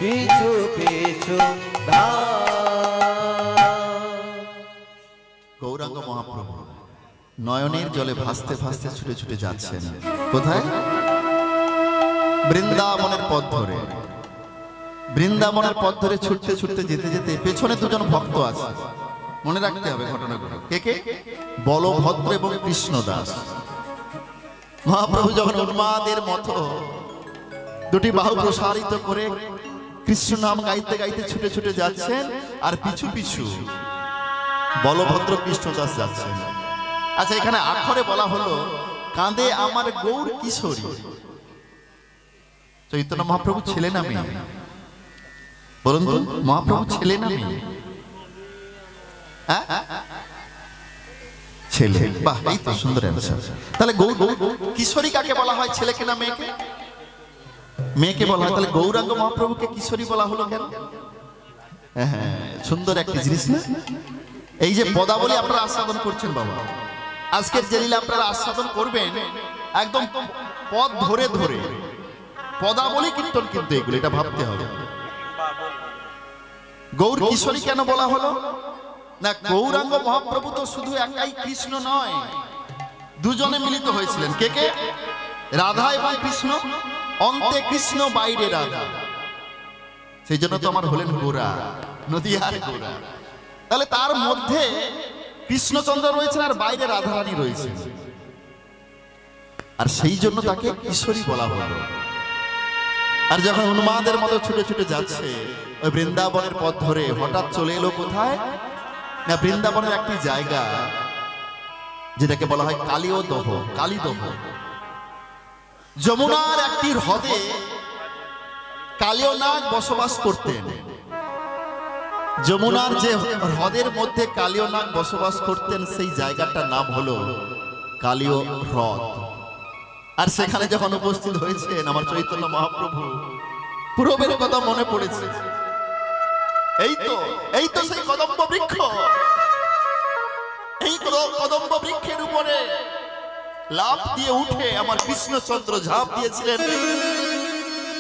পিছু পিছু গৌরাঙ্গ মহাপ্রভু নয়নের জলে ভাসতে ভাসতে ছুটে ছুটে যাচ্ছেন কোথায়? বৃন্দাবনের পথ ধরে। বৃন্দাবনের পথ ধরে ছুটতে ছুটতে যেতে যেতে পেছনে দুজন ভক্ত আছে, মনে রাখতে হবে ঘটনাগুলো। কে কে? বলভদ্র এবং কৃষ্ণদাস। মহাপ্রভু যখন উন্মাদের মতো দুটি বাহু প্রসারিত করে কৃষ্ণ নাম গাইতে গাইতে ছুটে ছুটে যাচ্ছেন, আর পিছু পিছু বলভদ্র কৃষ্ণদাস যাচ্ছেন। আচ্ছা, এখানে আখরে বলা হলো কাঁদে আমার গৌর কিশোরী। চৈতন্য মহাপ্রভু ছেলে না মেয়ে? বলুন তো, মহাপ্রভু ছেলে না মেয়ে? ছেলে। বাহ, এই তো সুন্দর অ্যানসার। তাহলে গৌর কিশোরী কাকে বলা হয়, ছেলেকে না মেয়েকে? মেয়েকে বলা হয়। তাহলে গৌরাঙ্গ মহাপ্রভুকে কিশোরী বলা হলো কেন? হ্যাঁ, সুন্দর একটা জিনিস না? এই যে পদাবলী আপনারা আস্বাদন করছেন বাবা, আজকের যে লীলা আপনারা আস্বাদন করবেন একদম পদ ধরে ধরে পদাবলী কীর্তন, কিন্তু এগুলো এটা ভাবতে হবে। গৌর কিশোরী কেন বলা হলো না? গৌরাঙ্গ মহাপ্রভু তো শুধু একাই কৃষ্ণ নয়, দুজনে মিলিত হয়েছিলেন। কে কে? রাধা এবং কৃষ্ণ। অন্তে কৃষ্ণ, বাইরে রাধা। সেই জন্য তো আমার হলেন গোরা, নদীয়ার গোরা। তাহলে তার মধ্যে কৃষ্ণচন্দ্র রয়েছেন আর বাইরে রাধারানী রয়েছেন, আর সেই জন্য তাকে কিশোরী বলা হলো। আর যখন উন্মাদের মতো ছুটে ছুটে যাচ্ছে ওই বৃন্দাবনের পথ ধরে, হঠাৎ চলে এলো কোথায় না? বৃন্দাবনের একটি জায়গা যেটাকে বলা হয় কালীদহ। কালীদহ যমুনার একটি হ্রদে কালীয়নাগ বসবাস করতেন। যমুনার যে হ্রদের মধ্যে কালীয়নাগ বসবাস করতেন, সেই জায়গাটার নাম হলো কালীয় হ্রদ। আর সেখানে যখন উপস্থিত হয়েছেন আমার চৈতন্য মহাপ্রভু, পূর্বের কথা মনে পড়েছে। এই তো সেই কদম্ব বৃক্ষ। এই কদম্ব বৃক্ষের উপরে লাফ দিয়ে উঠে আমার কৃষ্ণচন্দ্র ঝাঁপ দিয়েছিলেন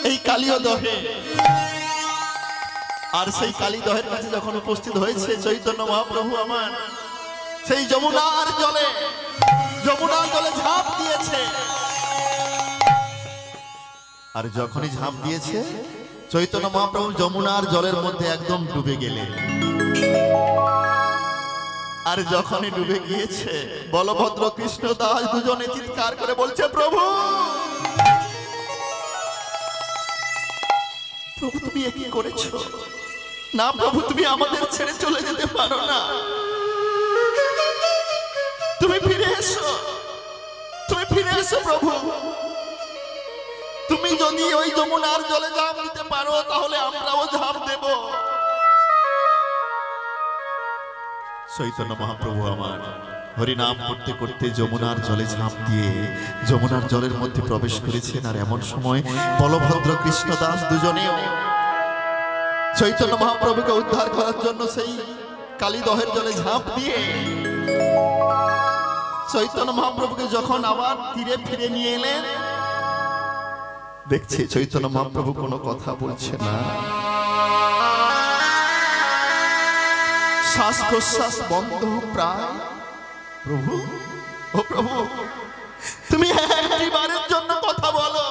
এই কালীয়দহে। আর সেই কালীদহের কাছে যখন উপস্থিত হয়েছে চৈতন্য মহাপ্রভু আমার, সেই যমুনার জলে ঝাঁপ দিয়েছে। আর যখনই ঝাঁপ দিয়েছে চৈতন্য মহাপ্রভু যমুনার জলের মধ্যে একদম ডুবে গেলেন। আর যখনই ডুবে গিয়েছে বলভদ্র কৃষ্ণদাস দুজনে চিৎকার করে বলছে, প্রভু প্রভু তুমি কি করেছো? না প্রভু, তুমি আমাদের ছেড়ে চলে যেতে পারো না, তুমি ফিরে এসো, তুমি ফিরে এসো প্রভু। তুমি যদি ওই যমুনার জলে ঝাঁপ দিতে পারো তাহলে আমরাও ঝাঁপ দেব। চৈতন্য মহাপ্রভু আমার হরিনাম করতে করতে যমুনার জলে ঝাঁপ দিয়ে যমুনার জলের মধ্যে প্রবেশ করেছেন। আর এমন সময় বলভদ্র কৃষ্ণদাস দুজনেও চৈতন্য মহাপ্রভুকে উদ্ধার করার জন্য সেই কালীদহের জলে ঝাঁপ দিয়ে চৈতন্য মহাপ্রভুকে যখন আবার তীরে ফিরে নিয়ে এলেন, দেখছে চৈতন্য মহাপ্রভু কোনো কথা বলছে না, শ্বাস প্রশ্বাস বন্ধ প্রায়। প্রভু, ও প্রভু, তুমি একটিবারের জন্য কথা বলো।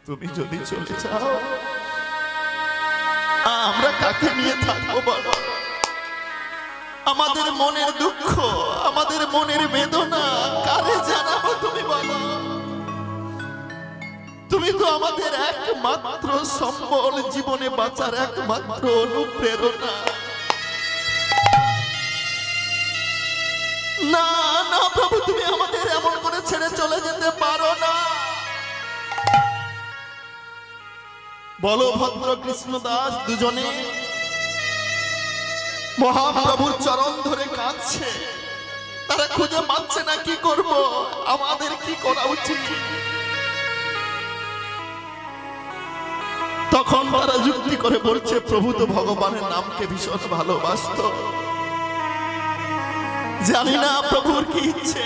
তুমি যদি চলে যাও আমরা কাকে নিয়ে থাকবো বলো? আমাদের মনের দুঃখ, আমাদের মনের বেদনা কারে জানাবো তুমি বলো? তুমি তো আমাদের একমাত্র সম্বল, জীবনে বাঁচার একমাত্র অনুপ্রেরণা। না না প্রভু, তুমি আমাদের এমন করে ছেড়ে চলে যেতে পারো না। বলভদ্র কৃষ্ণদাস দুজনে মহাপ্রভুর চরণ ধরে কাঁদছে। তারা খুঁজে পাচ্ছে না কি করব, আমাদের কি করা উচিত। তখন তারা যুক্তি করে বলছে, প্রভু তো ভগবানের নামকে ভীষণ ভালোবাসত, জানি না প্রভুর কি ইচ্ছে।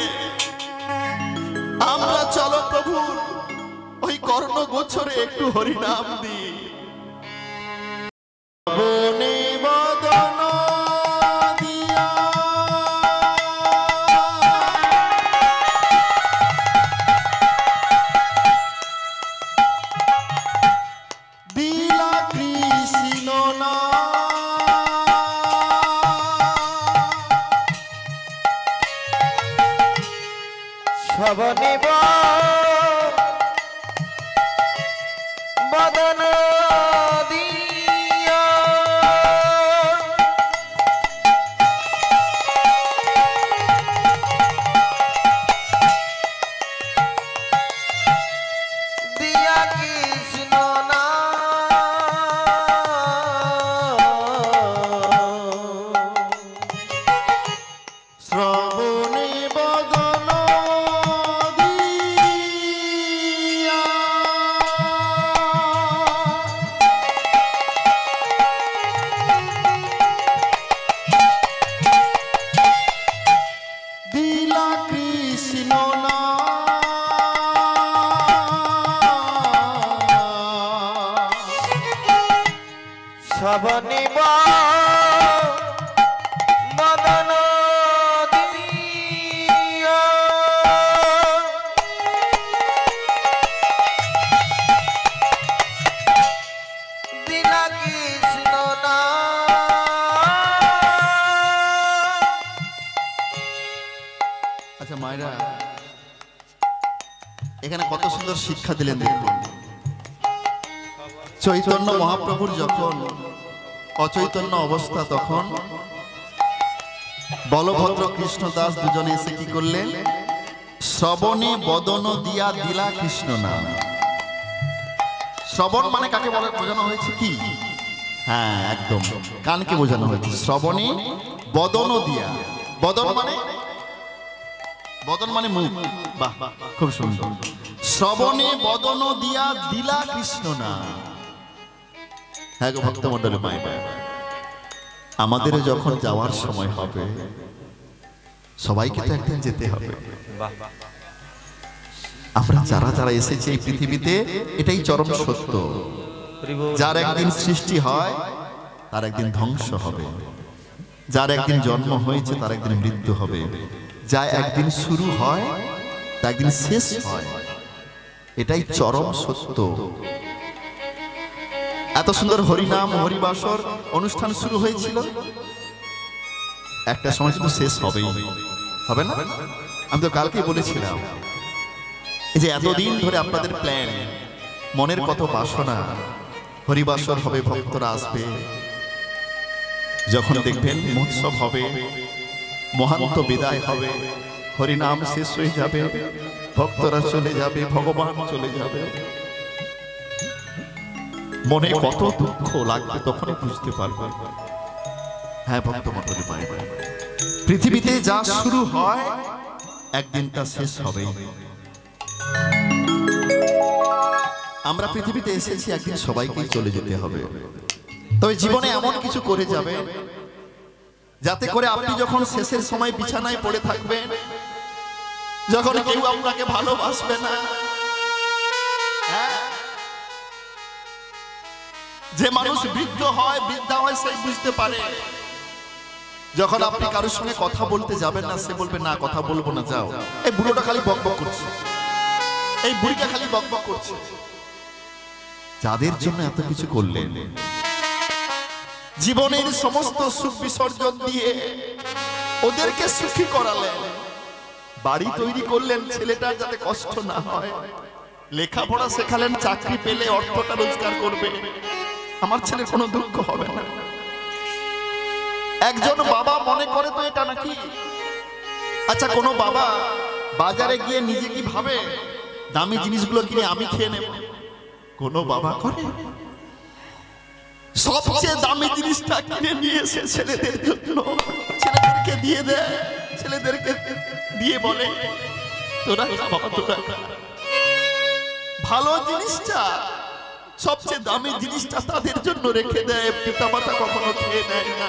আমরা চলো প্রভুর ওই কর্ণ গোচরে একটু হরিনাম দি। বনে বদন দিয়া দিলা কৃষ্ণ না শ্রবণে বদন দিয়া দিয়া কৃষ্ণ না শ্রবণে বদন দিয়া দিলা কৃষ্ণ না শ্রবণে বদন দিয়া দিলা কৃষ্ণ না আচ্ছা মায়েরা এখানে কত সুন্দর শিক্ষা দিলেন দেখুন। চৈতন্য মহাপ্রভুর যখন অচৈতন্য অবস্থা তখন বলভদ্র কৃষ্ণ দাস দুজনে এসে কি করলেন? শ্রবণে বদন দিয়া দিলা কৃষ্ণ নাম। শ্রবণ মানে কাকে বলে বোঝানো হয়েছে কি? হ্যাঁ একদম কানকে বোঝানো হয়েছে। শ্রবণে বদন দিয়া, বদন মানে মুখ। বাহ খুব সুন্দর। শ্রবণে বদন দিয়া দিলা কৃষ্ণ নাম। হ্যাঁ গো ভক্ত মন্ডলী মায়েরা, আমাদের যখন যাওয়ার সময় হবে সবাইকে তো একদিন যেতে হবে। আমরা যারা যারা এসেছি এই পৃথিবীতে এটাই চরম সত্য। যার একদিন সৃষ্টি হয় তার একদিন ধ্বংস হবে, যার একদিন জন্ম হয়েছে তার একদিন মৃত্যু হবে, যা একদিন শুরু হয় তা একদিন শেষ হয়, এটাই চরম সত্য। এত সুন্দর হরিনাম হরিবাসর অনুষ্ঠান শুরু হয়েছিল, একটা সময় কিন্তু শেষ হবেই, হবে না? আমি তো কালকেই বলেছিলাম এই যে এতদিন ধরে আপনাদের প্ল্যান, মনের কত বাসনা, হরিবাসর হবে, ভক্তরা আসবে, যখন দেখবেন মহোৎসব হবে, মহান্ত বিদায় হবে, হরিনাম শেষ হয়ে যাবে, ভক্তরা চলে যাবে, ভগবান চলে যাবে, মনে কত দুঃখ লাগবে তখনই বুঝতে পারবে। হ্যাঁ ভক্ত মন্ডলী মায়েরা, পৃথিবীতে যা শুরু হয় একদিন তা শেষ হবে। আমরা পৃথিবীতে এসেছি একদিন সবাইকেই চলে যেতে হবে। তবে জীবনে এমন কিছু করে যাবে যাতে করে আপনি যখন শেষের সময় বিছানায় পড়ে থাকবেন, যখন কেউ আপনাকে ভালোবাসবে না, যে মানুষ বৃদ্ধ হয় বৃদ্ধা হয় সেই বুঝতে পারে, যখন আপনি কারোর সঙ্গে কথা বলতে যাবেন না সে বলবে না কথা বলবো না, যাও, এই বুড়োটা খালি বকবক করছে, এই বুড়িটা খালি বকবক করছে। যাদের জন্য এত কিছু করলেন, জীবনের সমস্ত সুখ বিসর্জন দিয়ে ওদেরকে সুখী করালেন, বাড়ি তৈরি করলেন ছেলেটার যাতে কষ্ট না হয়, লেখাপড়া শেখালেন, চাকরি পেলে অর্থটা রোজগার করবে, আমার ছেলে কোনো দুঃখ হবে না। একজন বাবা মনে করে তো এটা নাকি? আচ্ছা কোনো বাবা বাজারে গিয়ে নিজে কি ভাবে দামি জিনিসগুলো কিনে আমি খেয়ে নেব? কোনো বাবা করে? সবচেয়ে দামি জিনিসটা কিনে নিয়ে এসে ছেলেদের জন্য ছেলেদেরকে দিয়ে দেয়, ছেলেদেরকে দিয়ে বলে তোরা খা বাবা, তোরা খা। ভালো জিনিসটা, সবচেয়ে দামি জিনিসটা তাদের জন্য রেখে দেয়, পিতামাতা কখনো খেয়ে নেয় না।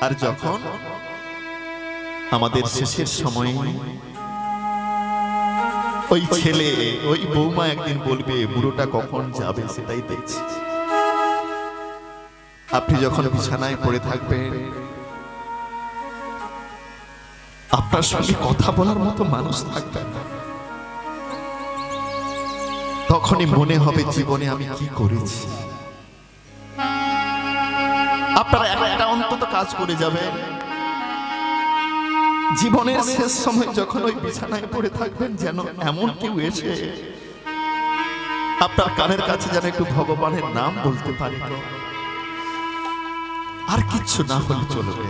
আর যখন আমাদের শেষের সময় ওই ছেলে ওই বৌমা একদিন বলবে বুড়োটা কখন যাবে সেটাই দেখছি। আপনি যখন বিছানায় পড়ে থাকবেন, আপনার সঙ্গে কথা বলার মতো মানুষ থাকবে না, তখনই মনে হবে জীবনে আমি কি করেছি। আপনারা একটা অন্তত কাজ করে যাবেন, জীবনের শেষ সময় যখন ওই বিছানায় পড়ে থাকবেন, যেন এমন কেউ এসে আপনার কানের কাছে যেন একটু ভগবানের নাম বলতে পারে, আর কিচ্ছু না হলে চলবে।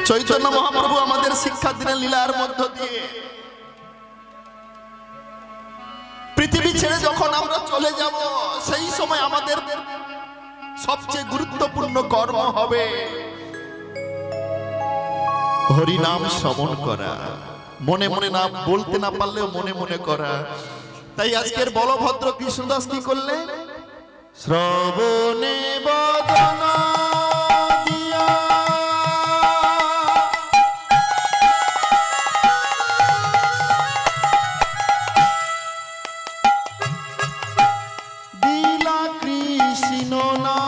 চৈতন্য মহাপ্রভু আমাদের শিক্ষা দিলেন লীলার মধ্য দিয়ে। পৃথিবী ছেড়ে যখন আমরা চলে যাব, সেই সময় আমাদের সবচেয়ে গুরুত্বপূর্ণ কর্ম হবে হরি নাম শ্রবণ করা, মনে মনে নাম বলতে না পারলেও মনে মনে করা। তাই আজকের বলভদ্র কৃষ্ণদাস কি করলেন? শ্রবণে বদন দিয়া দিলা কৃষ্ণ না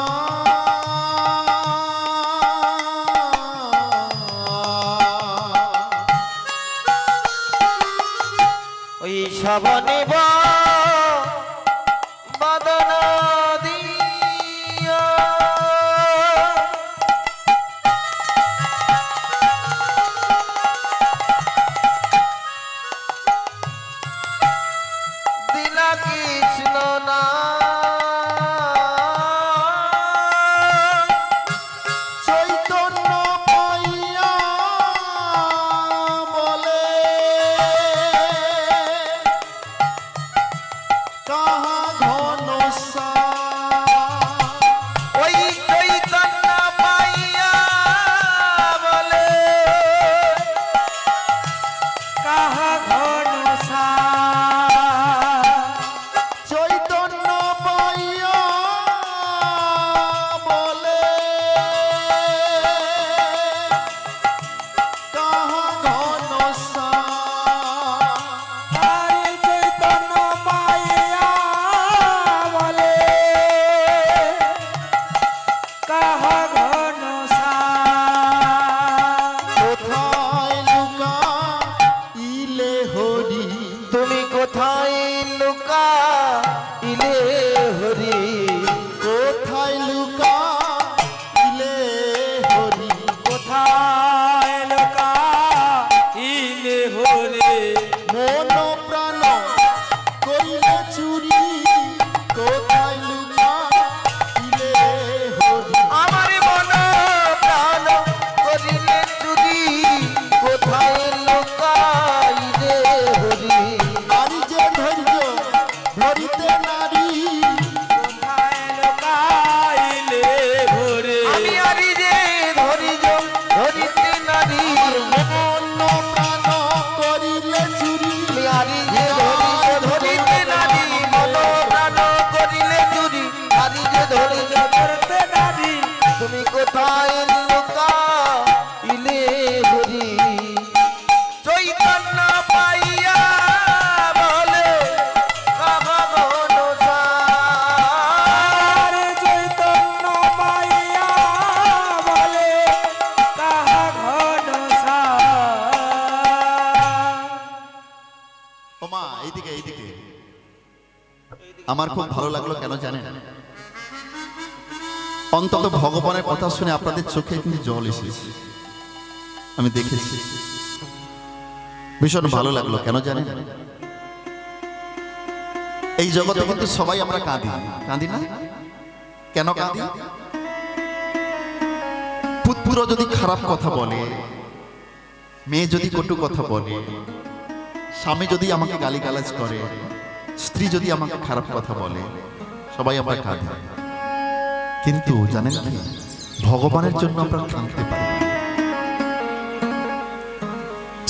ওই শ্রবণে বদন দিয়া দিলা কৃষ্ণ না চৈতন্য পাইয়া বলে কাহা ঘনশ্যাম। ওই চৈতন্য পাইয়া বলে কাহা ঘনশ্যাম। চৈতন্য পাইয়া বলে কাহা ঘনশ্যাম। আরে চৈতন্য পাইয়া বলে কাহা ঘনশ্যাম। কোথায় লুকা ইলে হরি, তুমি কোথায় লুকা ইলে হরি, কোথায় লুকা ইলে হরি, কোথায় লুকা ইলে হরি। মন প্রাণ করিলে চুরি, কোথায় লুকা ইলে হরি। আমার মন প্রাণ করিলে চুরি, কোথায় লুকাইলে হরি। নারী যে ধৈর্য ধরিতে নারী, কোথায় লুকাইলে হরি। আমি আরি যে ধরিজ ধরিতে নারী, মন প্রাণ করিলে চুরি। আমি আরি যে ধরিজ ধরিতে নারী, মন প্রাণ করিলে চুরি। আরি যে ধরিজ ধরতে নারী, তুমি কোথায় লুকাইলে হরি। চৈতন্য পাইয়া বলে কাহা ঘনশ্যাম। চৈতন্য পাইয়া বলে কাহা ঘনশ্যাম। ওমা এইদিকে এইদিকে, আমার খুব ভালো লাগলো কেন জানেন? অন্তত ভগবানের কথা শুনে আপনাদের চোখে কিন্তু জল এসেছে, আমি দেখেছি, ভীষণ ভালো লাগলো কেন জানেন? এই জগতে কিন্তু সবাই আমরা কাঁদি, কাঁদি না? কেন কাঁদি? পুত্র যদি খারাপ কথা বলে, মেয়ে যদি কটু কথা বলে, স্বামী যদি আমাকে গালিগালাজ করে, স্ত্রী যদি আমাকে খারাপ কথা বলে, সবাই আমরা কাঁদি। কিন্তু জানেন কি, ভগবানের জন্য আমরা কাঁদতে পারি না।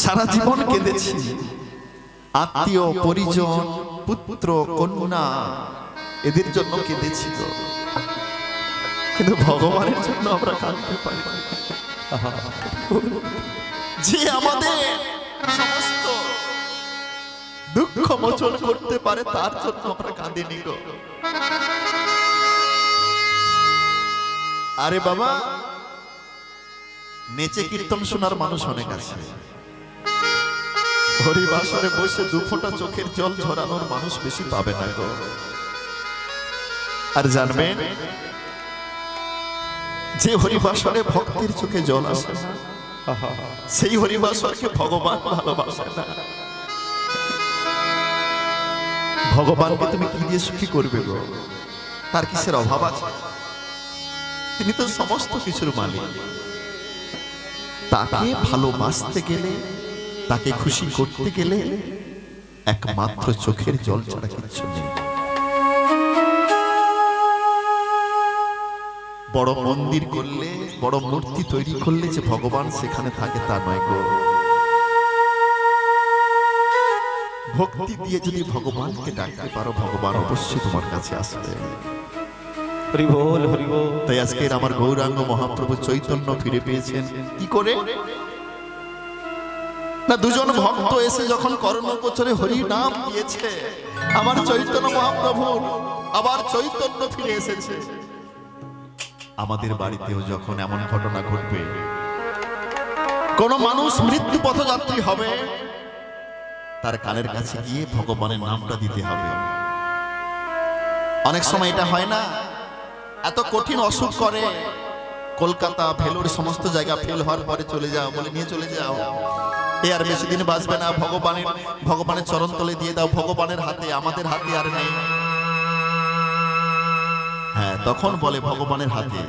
সারা জীবন কেঁদেছি, আত্মীয় পরিজন পুত্র কন্যা এদের জন্য কেঁদেছি, কিন্তু ভগবানের জন্য আমরা কাঁদতে পারি না। যে আমাদের সমস্ত দুঃখ মোচন করতে পারে তার জন্য আমরা কাঁদিনি গো। আরে বাবা, নেচে কীর্তন শোনার মানুষ অনেক আছে, হরিবাসরে বসে দুফোঁটা চোখের জল ঝরানোর মানুষ বেশি পাবে না গো। আর জানবেন, যে হরিবাসরে ভক্তের চোখে জল আসে না, সেই হরিবাসরকে ভগবান ভালোবাসে না। ভগবানকে তুমি কি দিয়ে সুখী করবে গো? তার কিসের অভাব আছে? তিনি তো সমস্ত কিছুর মালিক। তাকে ভালোবাসতে গেলে, তাকে খুশি করতে গেলে একমাত্র চোখের জল ছাড়া কিচ্ছু নেই। বড় মন্দির করলে, বড় মূর্তি তৈরি করলে যে ভগবান সেখানে থাকে তা নয় গো। ভক্তি দিয়ে যদি ভগবানকে ডাকতে পারো, ভগবান অবশ্যই তোমার কাছে আসবে। তাই আজকের আমার গৌরাঙ্গ মহাপ্রভু চৈতন্য ফিরে পেয়েছেন কি করে? না, দুজন ভক্ত এসে যখন কর্ণগোচরে হরি নাম দিয়েছে, আমার চৈতন্য মহাপ্রভুর আবার চৈতন্য ফিরে এসেছে। আমাদের বাড়িতেও যখন এমন ঘটনা ঘটবে, কোন মানুষ মৃত্যু পথযাত্রী হবে, তার কানের কাছে গিয়ে ভগবানের নামটা দিতে হবে। অনেক সময় এটা হয় না, এত কঠিন অসুখ করে, কলকাতা ভেলোর সমস্ত জায়গা ফেল হওয়ার পরে চলে যাও, বলে নিয়ে চলে যাও, এ আর বেশি দিন বাঁচবে না, ভগবানের চরণ তলে দিয়ে দাও, ভগবানের হাতে, আমাদের হাতে আর নেই। হ্যাঁ, তখন বলে ভগবানের হাতে।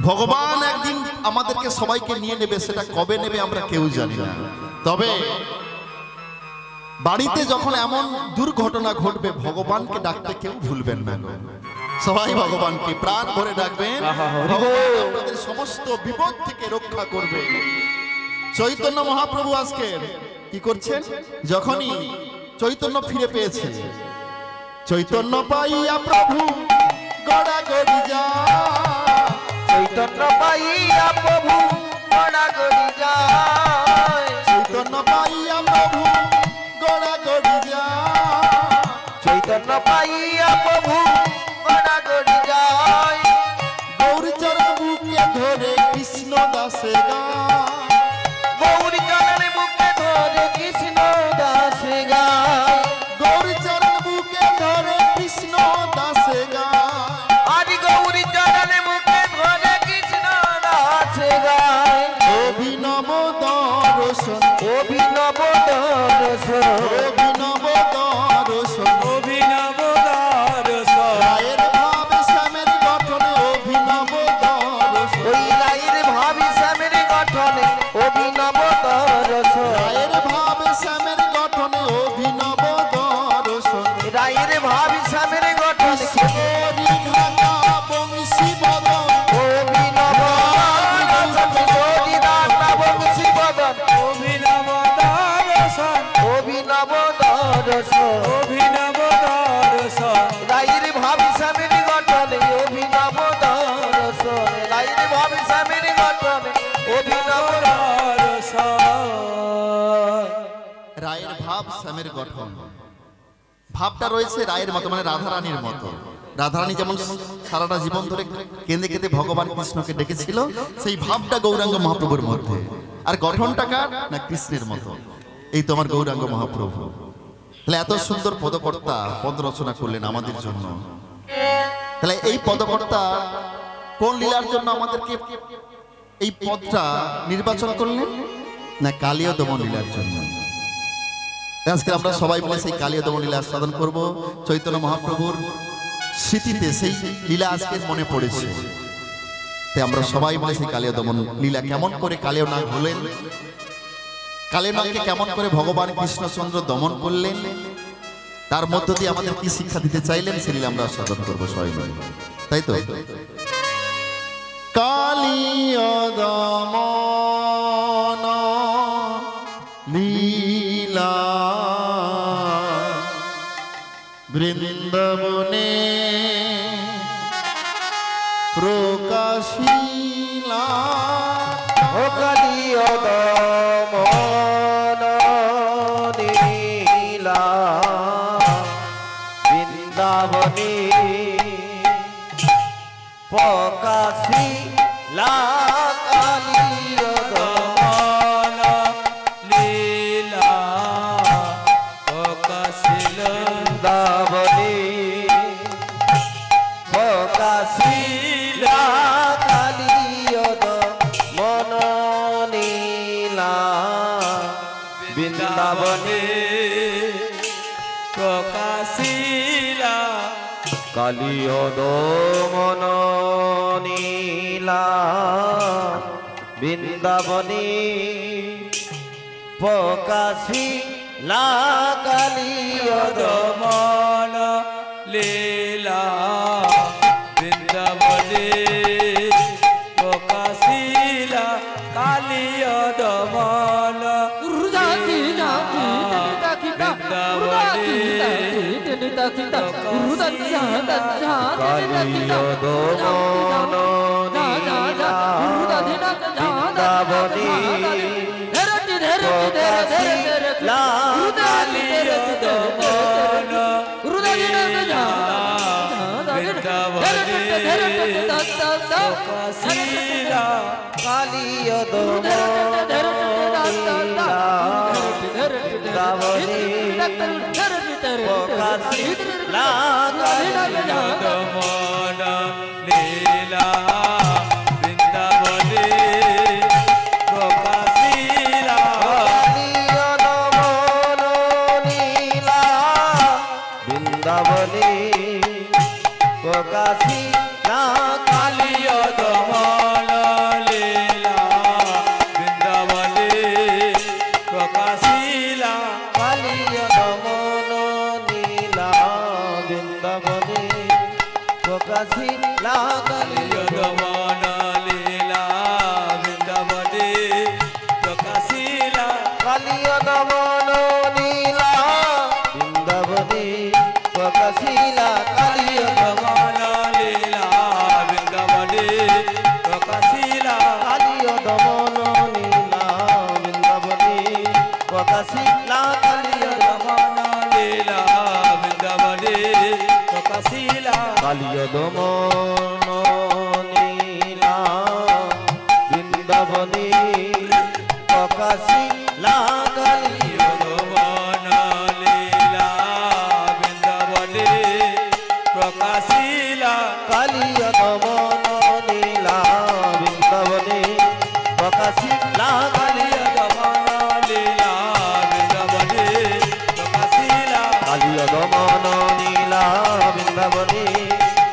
ভগবান একদিন আমাদেরকে সবাইকে নিয়ে নেবে, সেটা কবে নেবে আমরা কেউ জানি না। তবে বাড়িতে যখন এমন দুর্ঘটনা ঘটবে, ভগবানকে ডাকতে কেউ ভুলবেন না, সবাই ভগবানকে প্রাণ ভরে ডাকবেন, ভগবান আপনাদের সমস্ত বিপদ থেকে রক্ষা করবে। চৈতন্য মহাপ্রভু আজকে কি করছেন? যখনই চৈতন্য ফিরে পেয়েছে, চৈতন্য পাইয়া প্রভু গড়াগড়ি যায়, চৈতন্য পাইয়া প্রভু গড়াগড়ি যায়, চৈতন্য পাইয়া প্রভু গড়াগড়ি যায়, চৈতন্য পাইয়া প্রভু গড়াগড়ি যায়। গৌর চরণ বুকে ধরে কৃষ্ণ দাসে গায়, গৌর চরণ বুকে ধরে কৃষ্ণ দাসে গায়, গৌর চরণ বুকে ধরে কৃষ্ণ দাসে গায়, আদি গৌর চরণ বুকে ধরে কৃষ্ণ দাসে গায়। অভিনব দর্শন, অভিনব দর্শন, অভিনব দর্শন, অভিনব দর্শন, রায়ের ভাব শ্যামের গঠনে অভিনব দর্শন, ওই রায়ের ভাবি শ্যামের গঠনে অভিনব দর্শন, রায়ের ভাব শ্যামের গঠনে অভিনব দর্শন, রায়ের ভাবি শ্যামের গঠনে কিশোরী ঢাকা বংশী বদন, অভিনব দর্শন, কিশোরী ঢাকা বংশী বদন, অভিনব দর্শন, অভিনব দর্শন, অভিনব দর্শন, রায়ের ভাবি শ্যামের গঠনে অভিনব দর্শন, রায়ের ভাবি শ্যামের গঠনে অভিনব দর্শন। রায়ের ভাব শ্যামের গঠন, ভাবটা রয়েছে রায়ের মতো, মানে রাধারানীর মতো। রাধারানী যেমন সারাটা জীবন ধরে কেঁদে কেঁদে ভগবান কৃষ্ণকে ডেকেছিল, সেই ভাবটা গৌরাঙ্গ মহাপ্রভুর মধ্যে। আর গঠনটা কার? না কৃষ্ণের মতো। এই তো আমার গৌরাঙ্গ মহাপ্রভু। তাহলে এত সুন্দর পদকর্তা পদ রচনা করলেন আমাদের জন্য। তাহলে এই পদকর্তা কোন লীলার জন্য আমাদেরকে এই পদটা নির্বাচন করলেন? না কালীয় দমন লীলার জন্য। আজকে আমরা সবাই মিলে সেই কালীয় দমন লীলা সাধন করব। চৈতন্য মহাপ্রভুর স্মৃতিতে সেই লীলা আজকে মনে পড়েছে, তাই আমরা সবাই মিলে সেই কালীয় দমন লীলা, কেমন করে কালীয় নাগ হলেন, কালীয় নাগকে কেমন করে ভগবান কৃষ্ণচন্দ্র দমন করলেন, তার মধ্য দিয়ে আমাদের কি শিক্ষা দিতে চাইলেন, সেই লীলা আমরা সাধন করবো সবাই মিলে, তাই তো। কালীয় দমন লীলা বৃন্দাবনে প্রকাশিলা, ও কালীয় দমন লীলা প্রকাশিলা কালিয় দমন নীলা বৃন্দাবনী প্রকাশিলা কালিয় দমন লীলা বৃন্দাবনে প্রকাশিলা কালিয় দমন কালিয় দমন নীলা বৃন্দাবনী প্রকাশিলা কালিয় দমন লীলা বৃন্দাবনে প্রকাশিলা কালিয় দমন নীলা বৃন্দাবনী প্রকাশিলা কালিয় দমন লীলা বৃন্দাবনে প্রকাশিলা কালিয় দমন নীলা বৃন্দাবনী প্রকাশিলা কালিয় দমন লীলা বৃন্দাবনে প্রকাশিলা কালিয় দমন নীলা বৃন্দাবনী প্রকাশিলা কালিয় দমন লীলা বৃন্দাবনে প্রকাশিলা কালিয় দমন নীলা বৃন্দাবনী প্রকাশিলা কালিয় দমন লীলা বৃন্দাবনে প্রকাশিলা কালিয় দমন নীলা বৃন্দাবনী প্রকাশিলা কালিয় দমন লীলা বৃন্দাবনে প্রকাশিলা কালিয় দমন নীলা বৃন্দাবনী প্রকাশিলা কালিয় দমন লীলা বৃন্দাবনে প্রকাশিলা কালিয় দমন নীলা বৃন্দাবনী প্রকাশিলা কালিয় দমন লীলা বৃন্দাবনে প্রকাশিলা কালিয় দমন নীলা বৃন্দাবনী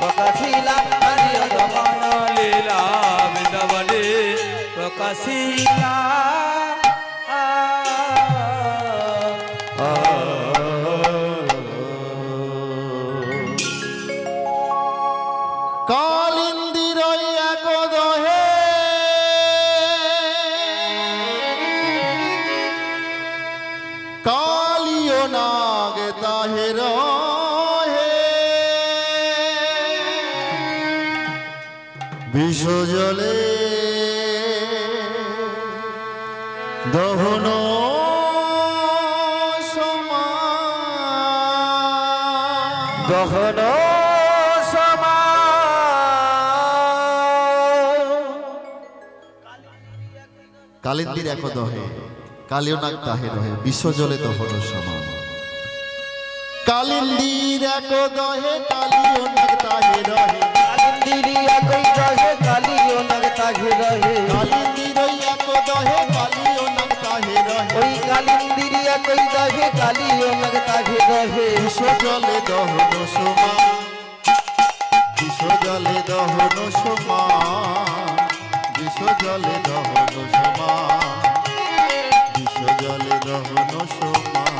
প্রকাশিলা কালিয় দমন দমন লীলা বৃন্দাবনে প্রকাশিলা কালিন্দির এক দহে কালিও নাগ তাহের বিশ্বজলে দহন দহন কালিন্দির এক দহে কালিও নাগ তাহে রহে বিশ্বজলে দহন সমান কালিন্দির এক দহে কালিও নাগ তাহে রহে কালিন্দিরি একই দহে কালিও নাগ তাহে রহে কালিন্দির এক দহে কালিও নাগ তাহে রহে ওই কালিন্দিরি একই দহে কালিও নাগ তাহে রহে বিশ্বজলে দহন সমান বিশ্বজলে দহন সমান বিশ্বজলে দহন সমান বিশ্বজলে দহন সমান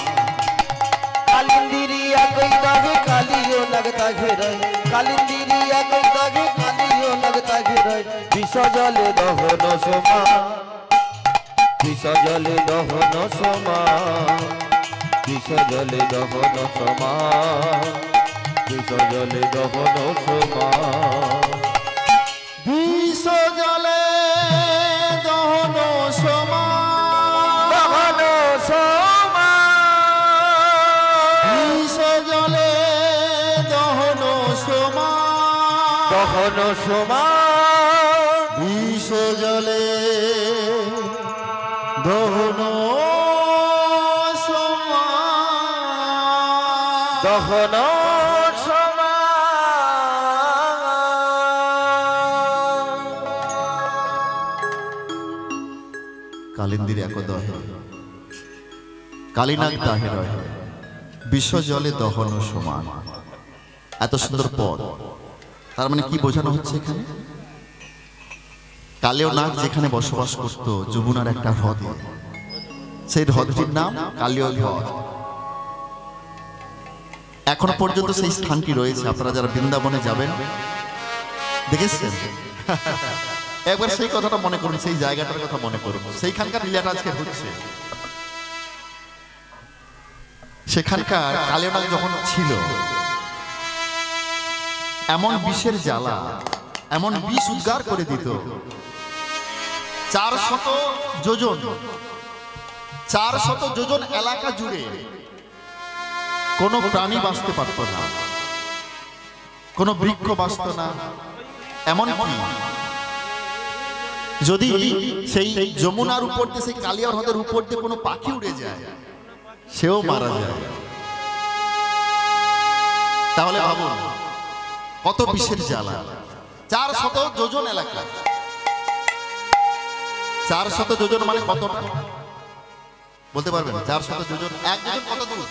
কালিন্দিরি একই দহে কালিও নাগ তাহে রহে কালিন্দিরি একই দহে কালিও নাগ তাহে রহে বিশ্বজলে দহন সমান বিশ্বজলে দহন সমান বিশ্বজলে দহন সমান বিশ্বজলে দহন সমান বিশ্বজলে দহন সমান দহন সমান বিশ্বজলে দহন সমান দহন সমান বিশ্বজলে দহন সমান দহন কালিন্দির এক দহে কালিনাগ তাহে রহে বিষ জলে দহন সমান। এত সুন্দর পদ, তার মানে কি বোঝানো হচ্ছে এখানে? কালেও নাগ যেখানে বসবাস করত যমুনার একটা হ্রদে, সেই হ্রদটির নাম কালীয় হ্রদ। এখনো পর্যন্ত সেই স্থানটি রয়েছে। আপনারা যারা বৃন্দাবনে যাবেন দেখেছেন, একবার সেই কথাটা মনে করুন, সেই জায়গাটার কথা মনে করুন, সেইখানকার লীলাটা আজকে হচ্ছে। সেখানকার কালীয়নাগ যখন ছিল, এমন বিষের জ্বালা, এমন বিষ উদ্গার করে দিত, 400 যোজন এলাকা জুড়ে কোনো প্রাণী বাঁচতে পারত না, কোনো বৃক্ষ বাঁচত না। এমনকি যদি সেই যমুনার উপর দিয়ে, সেই কালিয়া হ্রদের উপর দিয়ে কোনো পাখি উড়ে যায়, সেও মারা যায়। তাহলে ভাবুন কত বিষের জ্বালা। 400 যোজন এলাকা, 400 যোজন মানে কতটা বলতে পারবেন? 400 যোজন, 1 যোজন কত দূর?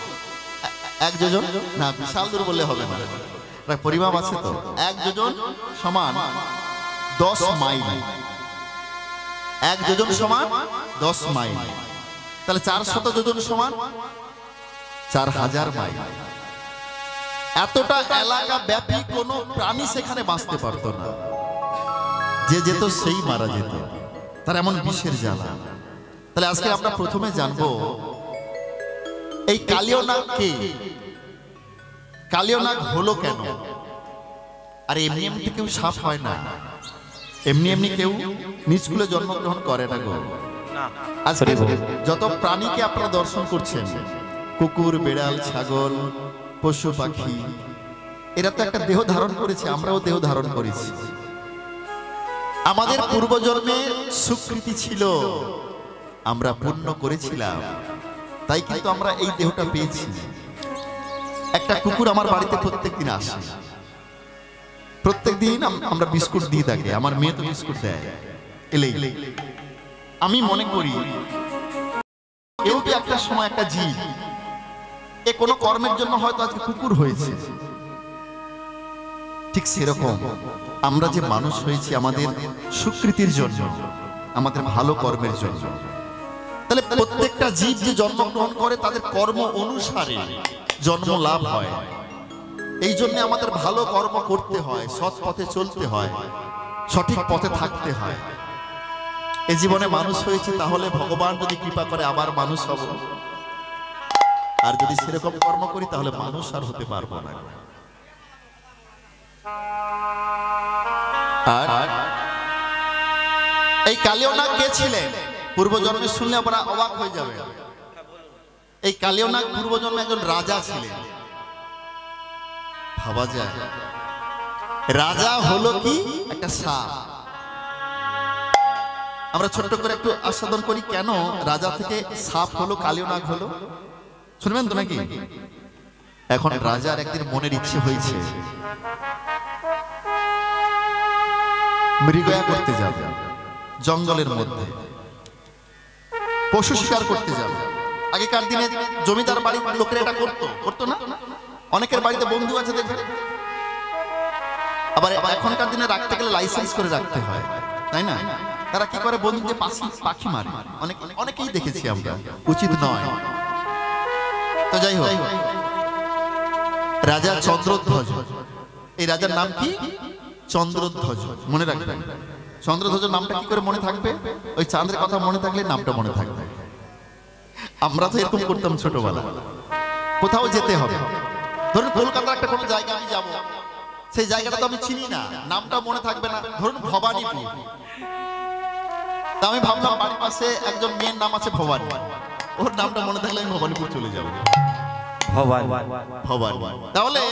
1 যোজন না, বিশাল দূর বললে হবে না, পরিমাপ আছে তো। 1 যোজন সমান 10 মাইল। 1 যোজন সমান 10 মাইল। তাহলে 400 যোজন সমান 4000 মাইল। এতটা এলাকা ব্যাপী কোনো প্রাণী সেখানে বাঁচতে পারত না, যে যেত সেই মারা যেত, তার এমন বিষের জ্বালা। তাহলে আজকে আমরা প্রথমে জানবো এই কালীয়নাগ কে, কালীয়নাগ হলো কেন। আর এমনি এমনি কেউ সাপ হয় না, এমনি এমনি কেউ নিজ কুলে জন্মগ্রহণ করে না গো। আজকে যত প্রাণীকে আপনারা দর্শন করছেন, কুকুর, বেড়াল, ছাগল, পশু পাখি, এরা তো একটা দেহ ধারণ করেছে, আমরাও দেহ ধারণ করেছি। আমাদের পূর্বজন্মে সুকৃতি ছিল, আমরা পুণ্য করেছিলাম, তাই কিন্তু আমরা এই দেহটা পেয়েছি। একটা কুকুর আমার বাড়িতে প্রত্যেকদিন আসে, প্রত্যেকদিন আমরা বিস্কুট দিয়ে থাকি, আমার মেয়ে তো বিস্কুট দেয় এলেই। আমি মনে করি কেউ কি একটা সময় একটা জীব, এ কোনো কর্মের জন্য হয়তো আজকে কুকুর হয়েছে। ঠিক সেরকম আমরা যে মানুষ হয়েছি আমাদের সুকৃতির জন্য, আমাদের ভালো কর্মের জন্য। তাহলে প্রত্যেকটা জীব যে জন্মগ্রহণ করে তাদের কর্ম অনুসারে জন্ম লাভ হয়। এই জন্য আমাদের ভালো কর্ম করতে হয়, সৎ পথে চলতে হয়, সঠিক পথে থাকতে হয়। এই জীবনে মানুষ হয়েছে, তাহলে ভগবান যদি কৃপা করে আবার মানুষ হব। আর যদি সেরকম কর্ম করি তাহলে মানুষ আর হতে পারবো না। আর এই কালীয়নাগ কে ছিলেন? পূর্বজন্মে শুনলে আপনারা অবাক হয়ে যাবে। এই কালীয়নাগ পূর্বজন্মে একজন রাজা ছিলেন। ভাবা যায়, রাজা হলো কি একটা সাপ। আমরা ছোট্ট করে একটু আস্বাদন করি, কেন রাজা থেকে সাপ হলো, কালীয়নাগ হলো। শুনবেন তো নাকি? এখন রাজার একদিন মনের ইচ্ছে হয়েছে মৃগয়া করতে যাবে, জঙ্গলের মধ্যে পশু শিকার করতে যাবে। আগেকার দিনে জমিদার বাড়ির লোকেরা এটা করতো না? অনেকের বাড়িতে বন্ধু আছে দেখবেন। আবার এখনকার দিনে রাখতে গেলে লাইসেন্স করে রাখতে হয়, তাই না? তারা কি করে, বন্ধুকে পাখি মারে। অনেকেই দেখেছি আমরা, উচিত নয়। তো যাই হোক, রাজা চন্দ্রধ্বজ, এই রাজার নাম কি? চন্দ্রধ্বজ। মনে রাখবেন, চন্দ্রধ্বজের নামটা কি করে মনে থাকবে? ওই চাঁদের কথা মনে থাকলে নামটা মনে থাকবে। আমরা তো এরকম করতাম ছোটবেলা। কোথাও যেতে হবে, ধরুন কলকাতার একটা কোনো জায়গা আমি যাব, সেই জায়গাটা তো আমি চিনি না, নামটা মনে থাকবে না। ধরুন ভবানীপুর, তা আমি ভাবলাম বাড়ির পাশে একজন মেয়ের নাম আছে ভবানী, ওর নামটা মনে থাকলে আমি ভবানীপুর চলে যাবো। ভবানী। তাহলে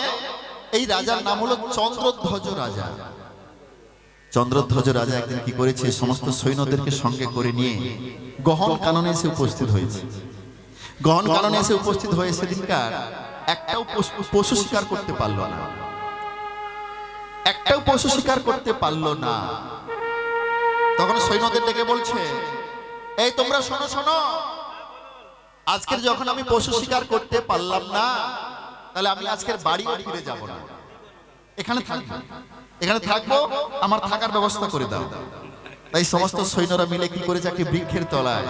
এই রাজার নাম হলো চন্দ্রধ্বজ রাজা। চন্দ্রধ্বজ রাজা একদিন কি করেছে, সমস্ত সৈন্যদেরকে সঙ্গে করে নিয়ে গহন কাননে এসে উপস্থিত হয়েছে। গহন কাননে এসে উপস্থিত হয়ে সেদিনকার একটাও পশু শিকার করতে পারলো না, একটাও পশু শিকার করতে পারলো না। তখন সৈন্যদের ডেকে বলছে, এই তোমরা শোনো শোনো, আজকের যখন আমি পশু শিকার করতে পারলাম না, তাহলে আমি আজকের বাড়িও ফিরে যাব না, এখানে থাকবো, এখানে থাকবো, আমার থাকার ব্যবস্থা করে দাও। তাই সমস্ত সৈন্যরা মিলে কি করেছে, একটি বৃক্ষের তলায়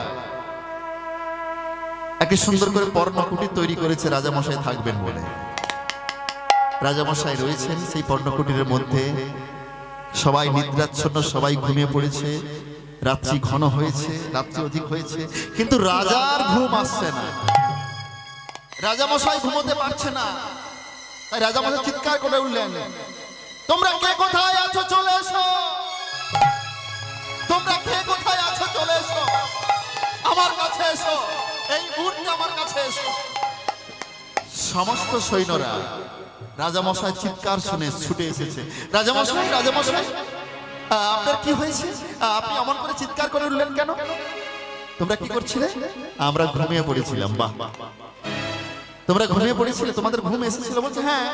একটি সুন্দর করে পর্ণকুটি তৈরি করেছে, রাজামশাই থাকবেন বলে। রাজামশাই রয়েছেন সেই পর্ণকুটির মধ্যে, সবাই নিদ্রাচ্ছন্ন, সবাই ঘুমিয়ে পড়েছে। রাত্রি ঘন হয়েছে, রাত্রি অধিক হয়েছে, কিন্তু রাজার ঘুম আসছে না। রাজামশাই ঘুমোতে পারছে না। তাই রাজামশাই চিৎকার করে উঠলেন, তোমরা কে কোথায় আছো চলে এসো, তোমরা কে কোথায় আছো চলে এসো, আমার কাছে এসো, এই মুহূর্তে আমার কাছে এসো। সমস্ত সৈন্যরা রাজামশাই চিৎকার শুনে ছুটে এসেছে। রাজামশাই, রাজামশাই, আপনার কি হয়েছে, আপনি অমন করে চিৎকার করে উঠলেন কেন? তোমরা কি করছিলে? আমরা ঘুমিয়ে পড়েছিলাম। বাহ, তোমরা ঘুমিয়ে পড়েছিলে, তোমাদের ঘুম এসেছিল? বলছে হ্যাঁ,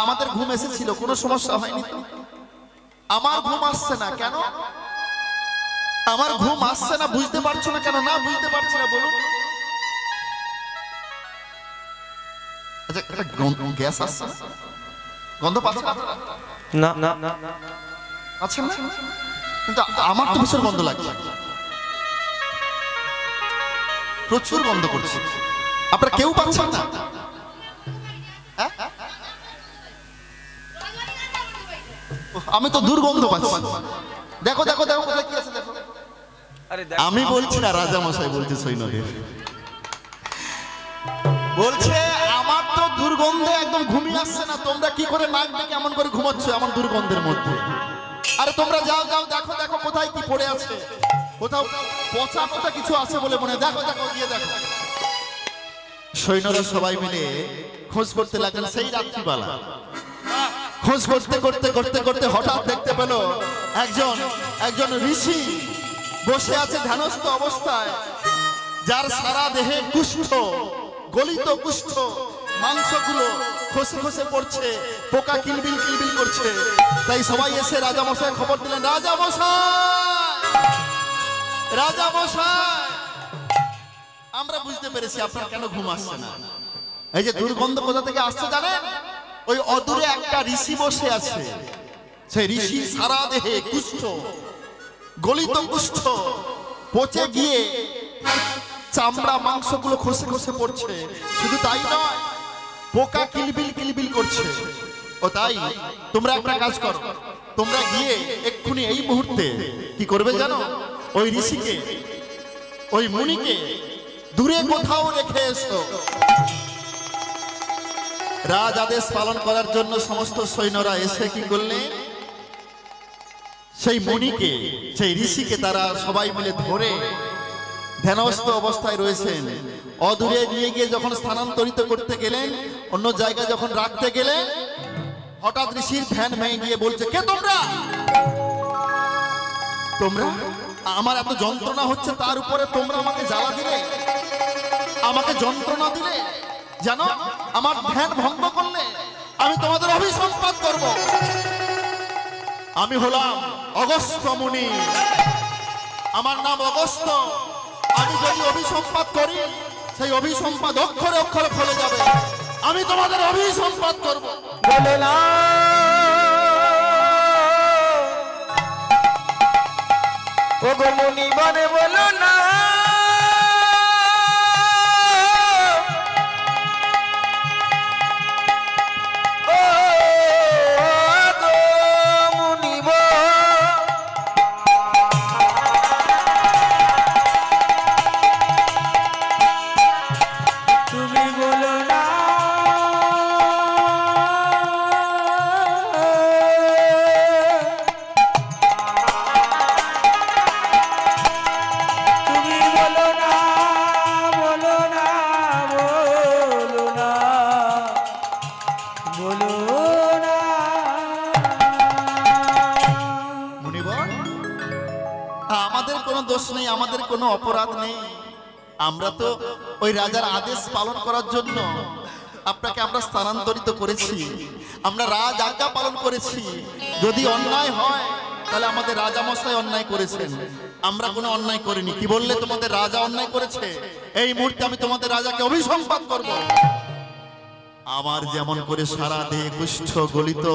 আমাদের ঘুম এসেছিল, কোনো সমস্যা হয়নি তো। আমার ঘুম আসছে না কেন? আমার ঘুম আসছে না, বুঝতে পারছো না কেন? না, বুঝতে পারছি না, বলুন। আচ্ছা, একটা গ্যাস আসছে, গন্ধ পাচ্ছেন না না না, পাচ্ছেন না? কিন্তু আমার তো ভীষণ গন্ধ লাগছে, প্রচুর গন্ধ করছে। আপনারা কেউ পাচ্ছেন না? আমি তো দুর্গন্ধ পাচ্ছি। দেখো দেখো দেখো, কোথায় কি আছে দেখো। আমি বলছি না, রাজামশাই বলছে সৈন্যদের, বলছে আমার তো দুর্গন্ধে একদম ঘুমিয়ে আসছে না। তোমরা কি করে নাক ডেকে এমন করে ঘুমাচ্ছ এমন দুর্গন্ধের মধ্যে? আরে তোমরা যাও যাও, দেখো দেখো কোথায় কি পড়ে আছে, কোথাও পচা পচা কিছু আছে বলে মনে, দেখো দেখো, গিয়ে দেখো। সৈন্যরা সবাই মিলে খোঁজ করতে লাগলেন। সেই রাত্রিবেলা খোঁজ করতে করতে করতে করতে হঠাৎ দেখতে পেল একজন ঋষি বসে আছে ধ্যানস্থ অবস্থায়, যার সারা দেহে কুষ্ঠ, গলিত কুষ্ঠ, মাংসগুলো খসে খসে পড়ছে, পোকা কিলবিল কিলবিল করছে। তাই সবাই এসে রাজামশাই খবর দিলেন, রাজামশাই, রাজামশাই, আমরা বুঝতে পেরেছি আপনার কেন ঘুম আসছে না। এই যে দুর্গন্ধ কোথা থেকে আসছে জানেন? ওই অদূরে একটা ঋষি বসে আছে, সেই ঋষি সারা দেহে কুষ্ঠ, গলিত কুষ্ঠ, পচে গিয়ে চামড়া মাংসগুলো খসে খসে পড়ছে। শুধু তাই নয়, পোকা কিলবিল কিলবিল করছে। ও তাই তোমরা একটা কাজ করো, তোমরা গিয়ে এক্ষুনি এই মুহূর্তে কি করবে জানো? ওই ঋষিকে, ওই মুনিকে দূরে কোথাও রেখে এসো। রাজ আদেশ পালন করার জন্য সমস্ত সৈন্যরা এসে কি করলেন, সেই মুনিকে, সেই ঋষিকে তারা সবাই মিলে ধরে ধ্যানস্থ অবস্থায় রয়েছেন। অদূরে নিয়ে গিয়ে যখন স্থানান্তরিত করতে গেলেন, অন্য জায়গায় যখন রাখতে গেলেন, হঠাৎ ঋষির ধ্যান ভেঙে গিয়ে বলছে, কে তোমরা? তোমরা আমার এত যন্ত্রণা হচ্ছে, তার উপরে তোমরা আমাকে জ্বালা দিলে, আমাকে যন্ত্রণা দিলে, জানো আমার ধ্যান ভঙ্গ করলে, আমি তোমাদের অভিসম্পাত করব। আমি হলাম অগস্ত্য মুনি, আমার নাম অগস্ত্য। আমি যদি অভিসম্পাত করি, সেই অভিসম্পাদ অক্ষরে অক্ষরে ফলে যাবে। আমি তোমাদের অভিসম্পাত করব। বলে না ও গো মুনিবরে, বলো না আমাদের কোনো অপরাধ নেই। আমরা তো ওই রাজার আদেশ পালন করার জন্য আপনাকে আমরা স্থানান্তরিত করেছি, আমরা রাজ আজ্ঞা পালন করেছি। যদি অন্যায় হয় তাহলে আমাদের রাজামশাই অন্যায় করেছেন, আমরা কোনো অন্যায় করিনি। কি বললে তোমাদের রাজা অন্যায় করেছে? এই মুহূর্তে আমি তোমাদের রাজাকে অভিসম্পাদ করব। আমার যেমন করে সারা দেহে কুষ্ঠ গলিত,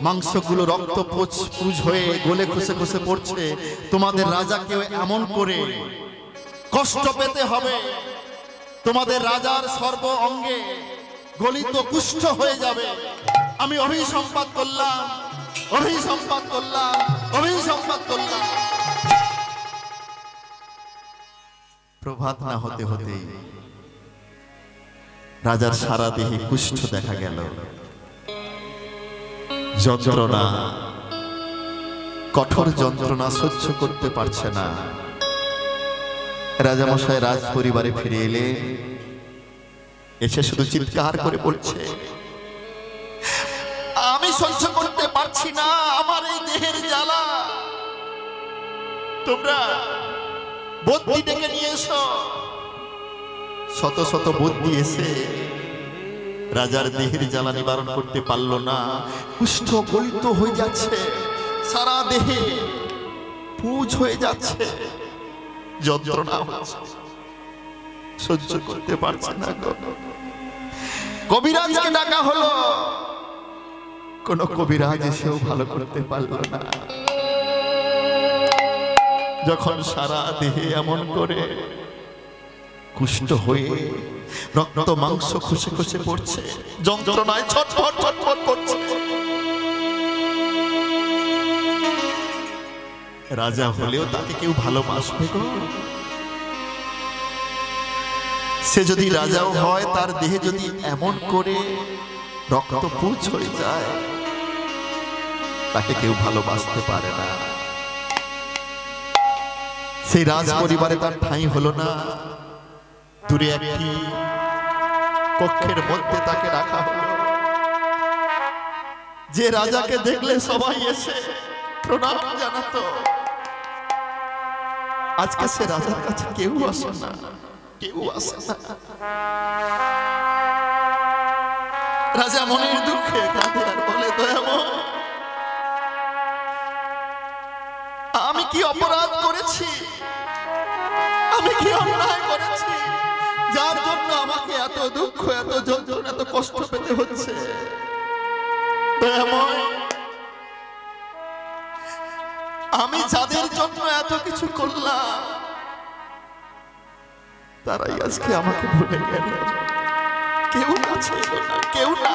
মাংসগুলো রক্ত পুজ হয়ে গলে খসে খসে পড়ছে, তোমাদের রাজাকেও এমন করে কষ্ট পেতে হবে। তোমাদের রাজার সর্ব অঙ্গে গলিত কুষ্ঠ হয়ে যাবে। আমি অভিসম্পাদ করলাম, অভিসম্পাদ করলাম, অভিসম্পাদ করলাম। প্রভাত না হতে হতেই রাজার সারা দেহে কুষ্ঠ দেখা গেল। যন্ত্রণা, কঠোর যন্ত্রণা সহ্য করতে পারছে না। রাজামশাই রাজ পরিবারে ফিরে এলে, এসে শুধু চিৎকার করে বলছে, আমি সহ্য করতে পারছি না আমার এই দেহের জ্বালা। তোমরা বদ্যি ডেকে নিয়ে এসো। শত শত বদ্যি এসে রাজার দেহের জ্বালা নিবারণ করতে পারল না। কুষ্ঠ গলিত হয়ে যাচ্ছে, সারা দেহে পুজ হয়ে যাচ্ছে, যন্ত্রণা হচ্ছে, সহ্য করতে পারছে না। কবিরাজকে ডাকা হলো, কোন কবিরাজ এসেও ভালো করতে পারল না। যখন সারা দেহে এমন করে কুষ্ঠ হয়ে রক্ত মাংস খসে খসে পড়ছে, যন্ত্রণায় ছটফট ছটফট করছে, রাজা হলেও তাকে কেউ ভালোবাসবে গো? সে যদি রাজাও হয়, তার দেহে যদি এমন করে রক্ত পুজ হয়ে যায়, তাকে কেউ ভালোবাসতে পারে না। সেই রাজ পরিবারে তার ঠাঁই হলো না। দূরে একটি কক্ষের মধ্যে তাকে রাখা হলো। যে রাজাকে দেখলে সবাই এসে প্রণাম জানাতো, আজকে সে রাজার কাছে কেউ আসে না, কেউ আসে না। রাজা মনের দুঃখে কাঁদে আর বলে, দয়াময়, আমি কি অপরাধ করেছি? আমি কি অন্যায় করেছি যার জন্য আমাকে এত দুঃখ, এত যন্ত্রণা, এত কষ্ট পেতে হচ্ছে? দয়াময়, আমি যাদের জন্য এত কিছু করলাম, তারাই আজকে আমাকে ভুলে গেল। কেউ কাছে এলো না, কেউ না,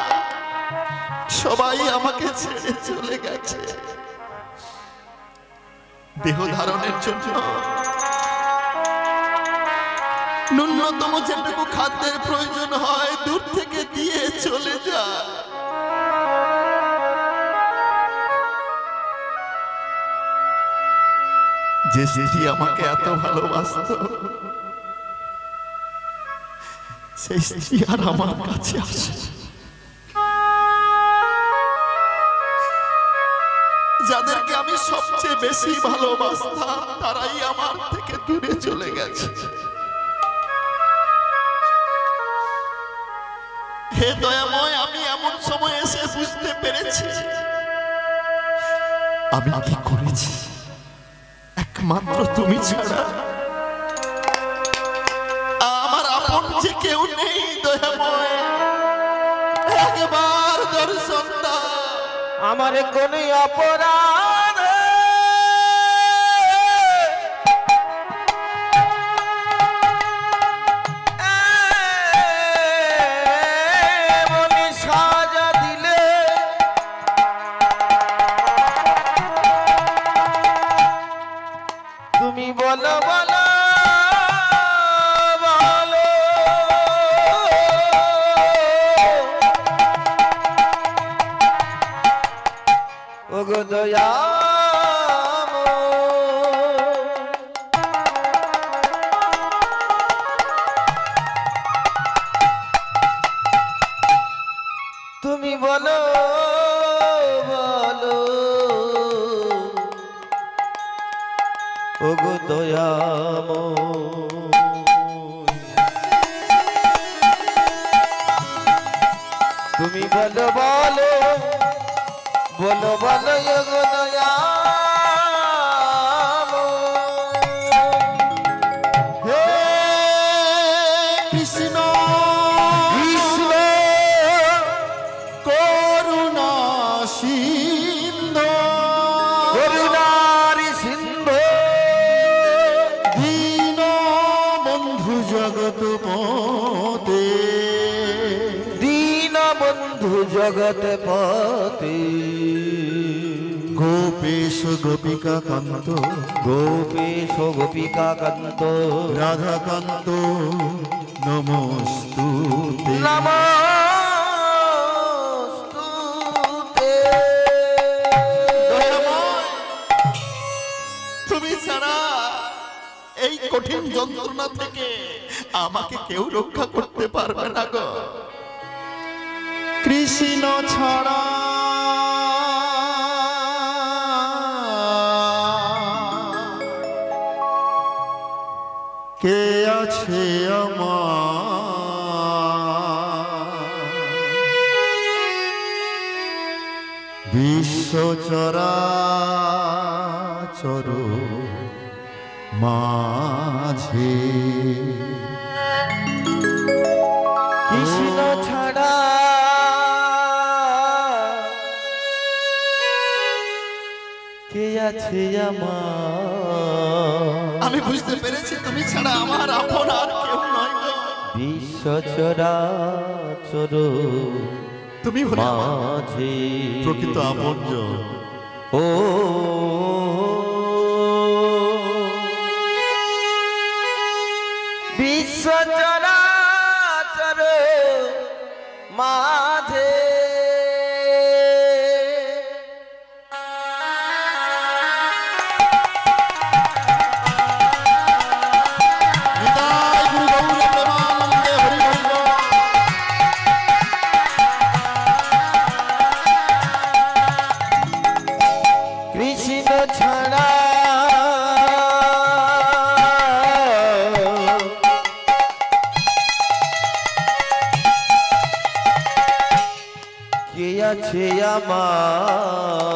সবাই আমাকে ছেড়ে চলে গেছে। দেহ ধারণের জন্য ন্যূনতম যেটুকু খাদ্যের প্রয়োজন হয় দূর থেকে দিয়ে চলে যায়। যে স্ত্রী আমাকে এত ভালোবাসতো, সেই স্ত্রী আর আমার কাছে আসে। যাদেরকে আমি সবচেয়ে বেশি ভালোবাসতাম, তারাই আমার থেকে দূরে চলে গেছে। হে দয়াময়, আমি এমন সময় এসে বুঝতে পেরেছি আমি কি করেছি। একমাত্র তুমি ছাড়া আমার আপন যে কেউ নেই। দয়াময়, একবার দর্শন দাও। আমার কোন অপরাধ মনে সাজা দিলে, তুমি বলো বলো বলো, ওগো দয়াময়, তুমি বলো বলো, ওগো দয়াময়, তুমি বলো বলো বলো বলো, ওগো দয়াময়। হে সিন্ধু করুণার সিন্ধু দীন বন্ধু জগৎপতে দীন বন্ধু জগৎপতে গোপেশ গোপিকা কান্ত গোপেশ গোপিকা কান্ত রাধাকান্ত নমস্তুতে নমস্তুতে। তুমি ছাড়া এই কঠিন যন্ত্রণা থেকে আমাকে কেউ রক্ষা করতে পারবে না গো। কৃষ্ণ ছাড়া কে আছে আমার বিশ্ব চরাচর মাঝে কৃষ্ণ ছাড়া কে আছে আমার আমি বুঝতে পেরেছি তুমি ছাড়া আমার আপন আর কেউ নয় গো। বিশ্ব চরাচর তুমি হলে আমার মাঝে প্রকৃত আপনজন। ও বিশ্ব চরাচর মাঝে নিতাই গুরু গৌর প্রেমানন্দে হরি হরি বল। কৃষ্ণ ছাড়া কে আছে আমার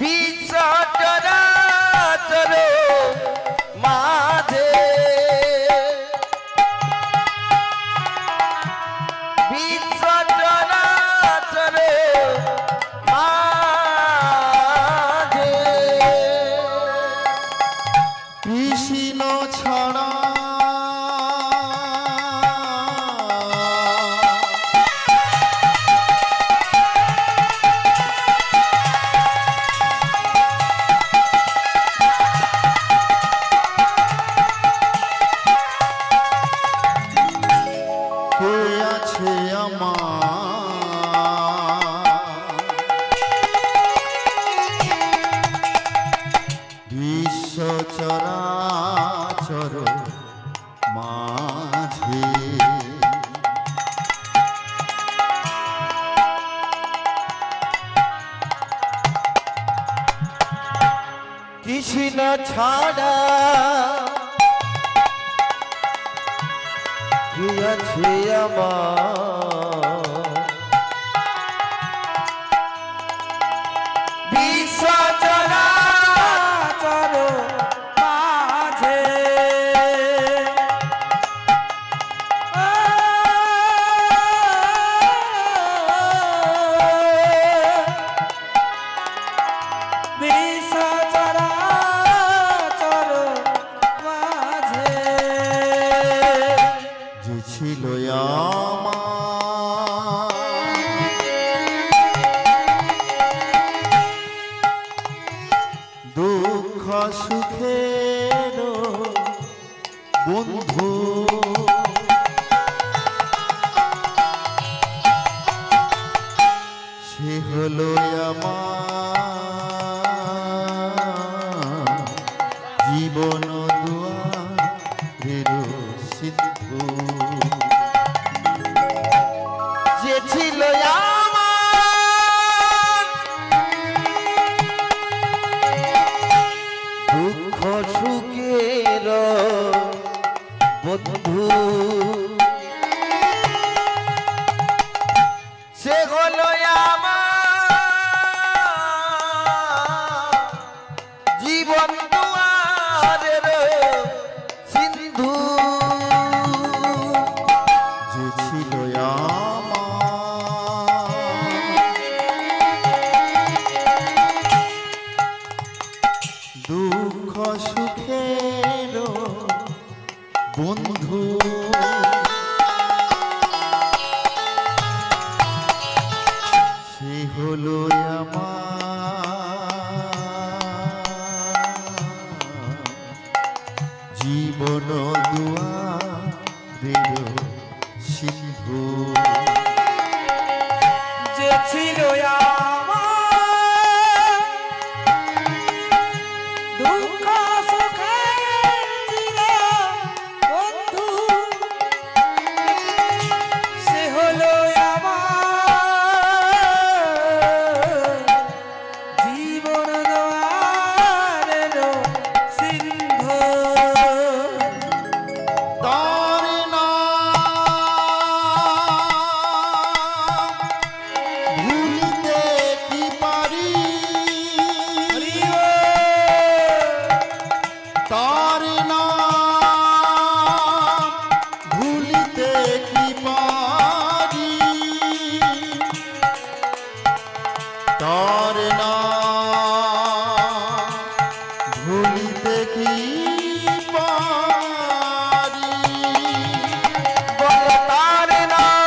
বিশ্ব চরাচর মাঝে বিশ্ব চরাচর মাঝে কৃষ্ণ ছাড়া কে আছে আমার বিশ্ব চরাচর মাঝে কৃষ্ণ ছাড়া কে আছে আমার বিশ্ব চরাচর মাঝে বিশ্ব চরাচর মাঝে যে ছিল আমার দুঃখ সুখের বন্ধু সে হলো আমার জীবন দুয়ারের সিন্ধু যে ছিল আমার দুঃখ সুখের বন্ধু সে হলো আমার জীবন দুয়ারের সিন্ধু বন্ধু সে হলো আমার জীবন দুয়ারের সিন্ধু যে ছিল আমার দুঃখ সুখের চির বন্ধু, সে হলো আমার জীবন দুয়ারের সিন্ধু। তার নাম ভুলিতে কি পারি, তার নাম ভুলিতে কি পারি, তার নাম ভুলিতে কি পারি। বলে তার নাম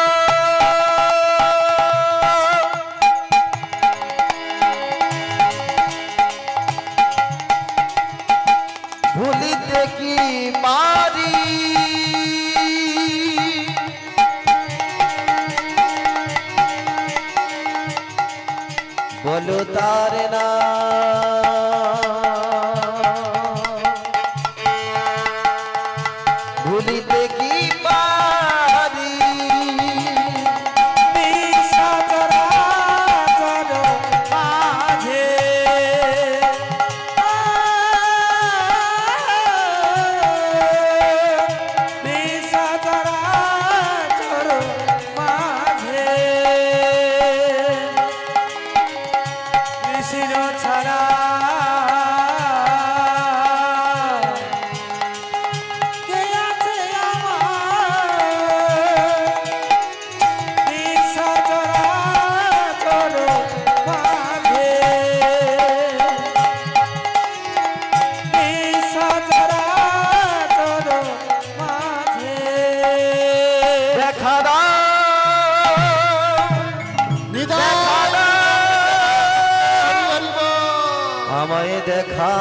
ভুলিতে কি পারি, বলো তার নাম ভুলিতে কি পারি। বিষচরাচর মাঝে বিষচরাচর মাঝে কৃষ্ণ ছাড়া কে আছে আমার, বিষচরাচর মাঝে বিষচরাচর মাঝে দেখা দাও দেখা দাও আমায় দেখা